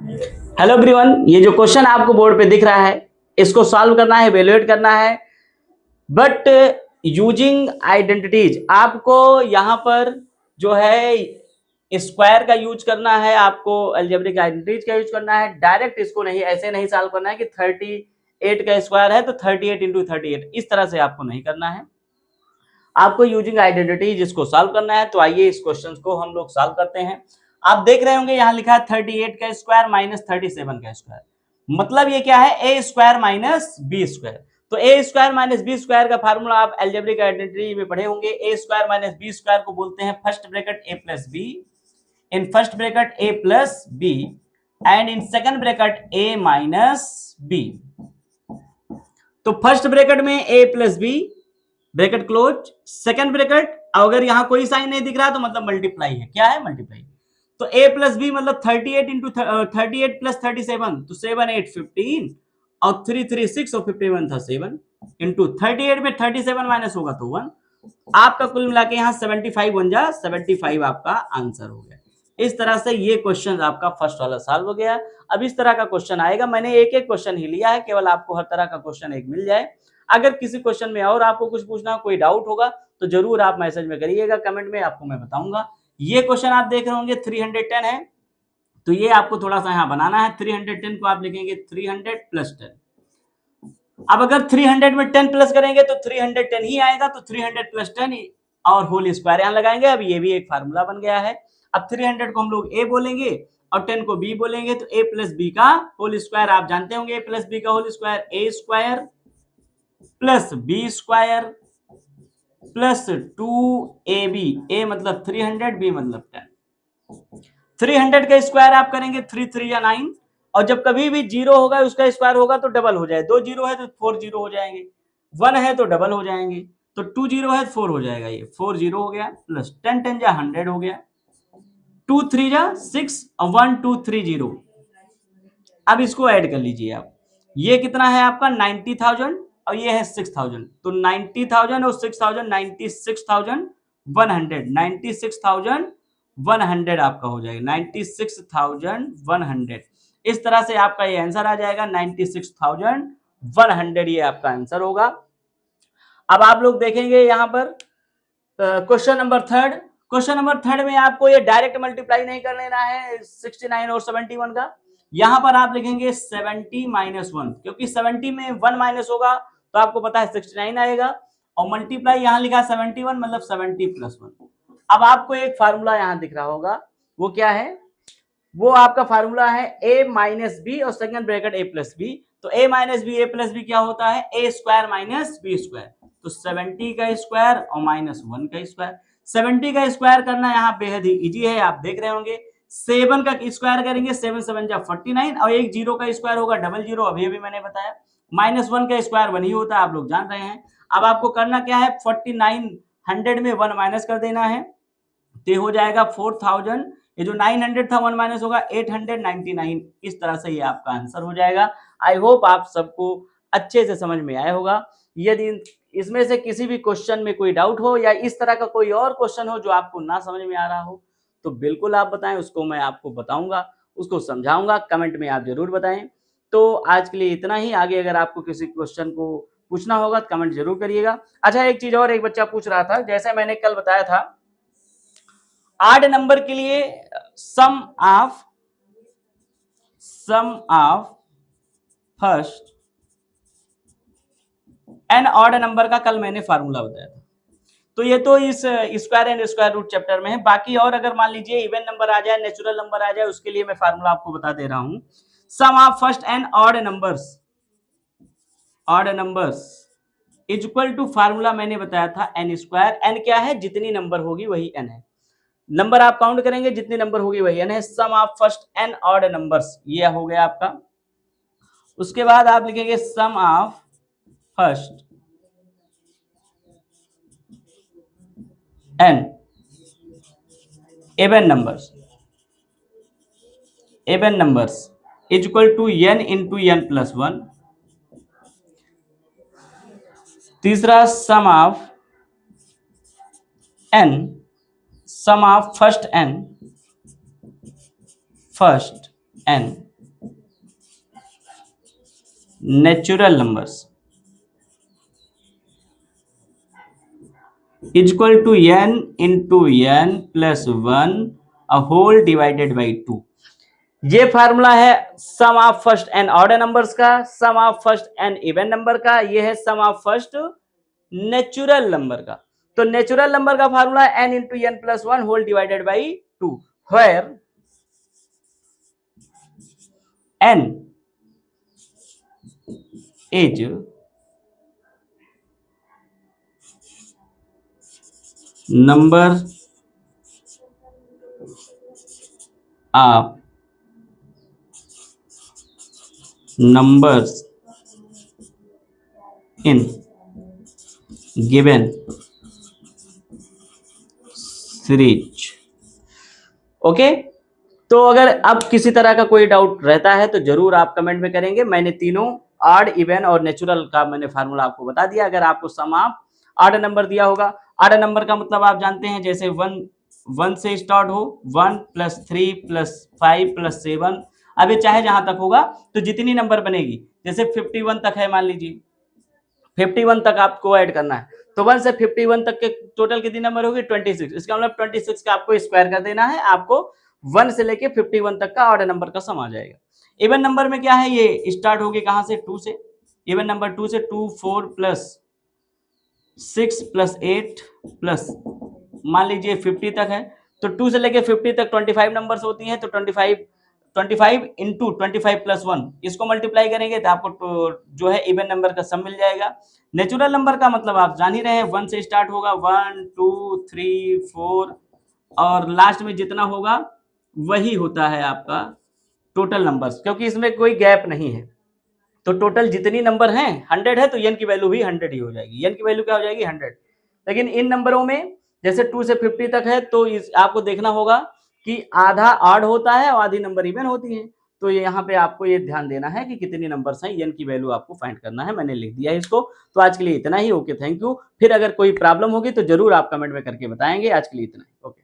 Hello everyone, ये जो question आपको बोर्ड पे दिख रहा है इसको सॉल्व करना है, इवेल्युएट करना है, बट यूजिंग आइडेंटिटीज। आपको यहाँ पर जो है स्क्वायर का यूज करना है, आपको अलजेब्रिक आइडेंटिटीज का यूज करना है। डायरेक्ट इसको नहीं, ऐसे नहीं सॉल्व करना है कि 38 का स्क्वायर है तो 38 इंटू 38, इस तरह से आपको नहीं करना है। आपको यूजिंग आइडेंटिटीज इसको सॉल्व करना है। तो आइए इस क्वेश्चन को हम लोग सॉल्व करते हैं। आप देख रहे होंगे यहाँ लिखा है 38 का स्क्वायर माइनस 37 का स्क्वायर। मतलब ये क्या है, a square minus B square. तो a square minus B square का फार्मूला आप अलजेब्रिक आइडेंटिटी में पढ़े होंगे। A square minus B square को बोलते हैं first bracket a plus b, in first bracket a plus b and in second bracket a minus b. तो first bracket में a plus b bracket close, second bracket, अगर यहां कोई sign नहीं दिख रहा तो मतलब मल्टीप्लाई है। क्या है? मल्टीप्लाई। तो a प्लस बी मतलब 38 इंटू 38 प्लस 37, तो 7 8 15 और 3 3 6 और 51 था 7 इंटू 38 में 37 माइनस होगा तो 1। आपका कुल मिला के यहाँ 75 बन जा, 75 आपका आंसर हो गया। इस तरह से ये क्वेश्चन आपका फर्स्ट वाला सॉल्व हो गया। अब इस तरह का क्वेश्चन आएगा, मैंने एक एक क्वेश्चन ही लिया है, केवल आपको हर तरह का क्वेश्चन एक मिल जाए। अगर किसी क्वेश्चन में और आपको कुछ पूछना, कोई डाउट होगा तो जरूर आप मैसेज में करिएगा, कमेंट में, आपको मैं बताऊंगा। ये क्वेश्चन आप देख रहे होंगे 310 है, तो ये आपको थोड़ा सा यहाँ बनाना है। 310 को आप लिखेंगे 300 प्लस 10। अब अगर 300 में 10 प्लस करेंगे तो 310 ही आएगा, तो 300 प्लस 10 और होल स्क्वायर यहाँ लगाएंगे। अब ये भी एक फार्मूला बन गया है। अब 300 को हम लोग ए बोलेंगे और 10 को बी बोलेंगे, तो ए प्लस बी का होल स्क्वायर आप जानते होंगे। ए प्लस बी का whole square a square plus b square plus 2ab। A मतलब 300, बी मतलब 10। 300 का स्क्वायर आप करेंगे 3 3 या 9, और जब कभी भी जीरो होगा उसका स्क्वायर होगा तो डबल हो जाए। 2 जीरो है तो 4 जीरो हो जाएंगे, 1 है तो डबल हो जाएंगे, तो 2 जीरो है तो 4 हो जाएगा, ये 4 जीरो हो गया, प्लस 10 10 जा 100 हो गया, 2 3 जा 6 और 1 2 3 0। अब इसको ऐड कर लीजिए आप, ये कितना है आपका 90,000 और ये है 6,000, तो 90,000 और 6,000 96,100, 96,100 आपका हो जाएगा, 96,100। इस तरह से आपका ये आंसर आ जाएगा 96,100, ये आपका आंसर होगा। अब आप लोग देखेंगे यहाँ पर question number third. Question number third में आपको ये डायरेक्ट मल्टीप्लाई नहीं कर लेना है 69 और 71 का। यहां पर आप लिखेंगे 70 माइनस 1, क्योंकि 70 में 1 माइनस होगा तो आपको पता है 69 आएगा, और मल्टीप्लाई यहां लिखा 71 मतलब 70 प्लस 1। अब आपको एक फार्मूला यहां दिख रहा होगा, वो क्या है? वो आपका फार्मूला है a माइनस बी और second bracket a plus B. तो a minus B, a plus B क्या होता है? a square minus B square. तो 70 का स्क्वायर और माइनस 1 का स्क्वायर। 70 का स्क्वायर करना यहाँ बेहद ही इजी है, आप देख रहे होंगे। 7 का स्क्वायर करेंगे 7 7 जा 49, और एक जीरो का स्क्वायर होगा डबल जीरो, अभी अभी मैंने बताया। माइनस 1 का स्क्वायर 1 ही होता है, आप लोग जान रहे हैं। अब आपको करना क्या है, 4900 में 1 माइनस कर देना है, तो हो जाएगा 4000। ये जो 900 था 1 माइनस होगा 899। इस तरह से ये आपका आंसर हो जाएगा। आई होप आप सबको अच्छे से समझ में आया होगा। यदि इसमें से किसी भी क्वेश्चन में कोई डाउट हो या इस तरह का कोई और क्वेश्चन हो जो आपको ना समझ में आ रहा हो, तो बिल्कुल आप बताएं, उसको मैं आपको बताऊंगा, उसको समझाऊंगा। कमेंट में आप जरूर बताएं। तो आज के लिए इतना ही। आगे अगर आपको किसी क्वेश्चन को पूछना होगा तो कमेंट जरूर करिएगा। अच्छा, एक चीज और, एक बच्चा पूछ रहा था, जैसे मैंने कल बताया था, आड नंबर के लिए sum of first n odd number का कल मैंने फार्मूला बताया था। तो ये तो इस square and square root chapter में है। बाकी और अगर मान लीजिए इवन नंबर आ जाए, नेचुरल नंबर आ जाए, उसके लिए मैं फार्मूला आपको बता दे रहा हूं। Sum of first n odd numbers is equal to, formula मैंने बताया था एन स्क्वायर। एन क्या है? जितनी नंबर होगी वही एन है। नंबर आप काउंट करेंगे, जितनी नंबर होगी वही एन है। Sum of first n odd numbers, ये हो गया आपका। उसके बाद आप लिखेंगे sum of first n even numbers is equal to n into n plus 1। तीसरा sum of first n natural numbers equal to n into n plus 1 whole divided by 2। ये फार्मूला है सम ऑफ फर्स्ट एन ऑर्डर numbers का, sum of first n even number का, ये है sum of first natural number का। तो natural number का formula n into n plus 1 whole divided by 2, where n is number of numbers in given series। Okay, तो अगर अब किसी तरह का कोई डाउट रहता है तो जरूर आप कमेंट में करेंगे। मैंने तीनों ऑड, इवन और नेचुरल का मैंने फार्मूला आपको बता दिया। अगर आपको सम ऑफ ऑड नंबर दिया होगा, ऑड नंबर का मतलब आप जानते हैं, जैसे 1 से स्टार्ट हो, 1 प्लस 3 प्लस 5 प्लस 7, अब ये चाहे जहां तक होगा, तो जितनी नंबर बनेगी, जैसे 51 तक है, मान लीजिए 51 तक आपको ऐड करना है, तो 1 से 51 तक के टोटल कितनी नंबर होगी, 26। इसका मतलब 26 का आपको स्क्वायर कर देना है, आपको 1 से लेके 51 तक का ऑर्डर नंबर का सम आ जाएगा। इवन नंबर में क्या है, ये स्टार्ट होगी कहां से, 2 से। इवन नंबर 2 से 2 4 प्लस 6 प्लस 8 प्लस मान लीजिए 50 तक है, तो 2 से लेके 50 तक 25 नंबर्स होती हैं, तो 25 इंटू 25 प्लस 1 इसको मल्टीप्लाई करेंगे तो आपको जो है इवन नंबर का सम मिल जाएगा। नेचुरल नंबर का मतलब आप जान ही रहे हैं, 1 से स्टार्ट होगा, 1 2 3 4 और लास्ट में जितना होगा वही होता है आपका टोटल नंबर्स, क्योंकि इसमें कोई गैप नहीं है। तो टोटल जितनी नंबर हैं 100 है, तो n की वैल्यू भी 100 ही हो जाएगी। n की वैल्यू क्या हो जाएगी, 100। लेकिन इन नंबरों में जैसे 2 से 50 तक है, तो आपको देखना होगा कि आधा ऑड होता है और आधी नंबर इवन होती है। तो यहाँ पे आपको ये ध्यान देना है कि कितनी नंबर्स हैं, n की वैल्यू आपको फाइंड करना है। मैंने लिख दिया है इसको। तो आज के लिए इतना ही। Okay, thank you. फिर अगर कोई प्रॉब्लम होगी तो जरूर आप कमेंट में करके बताएंगे। आज के लिए इतना ही। ओके।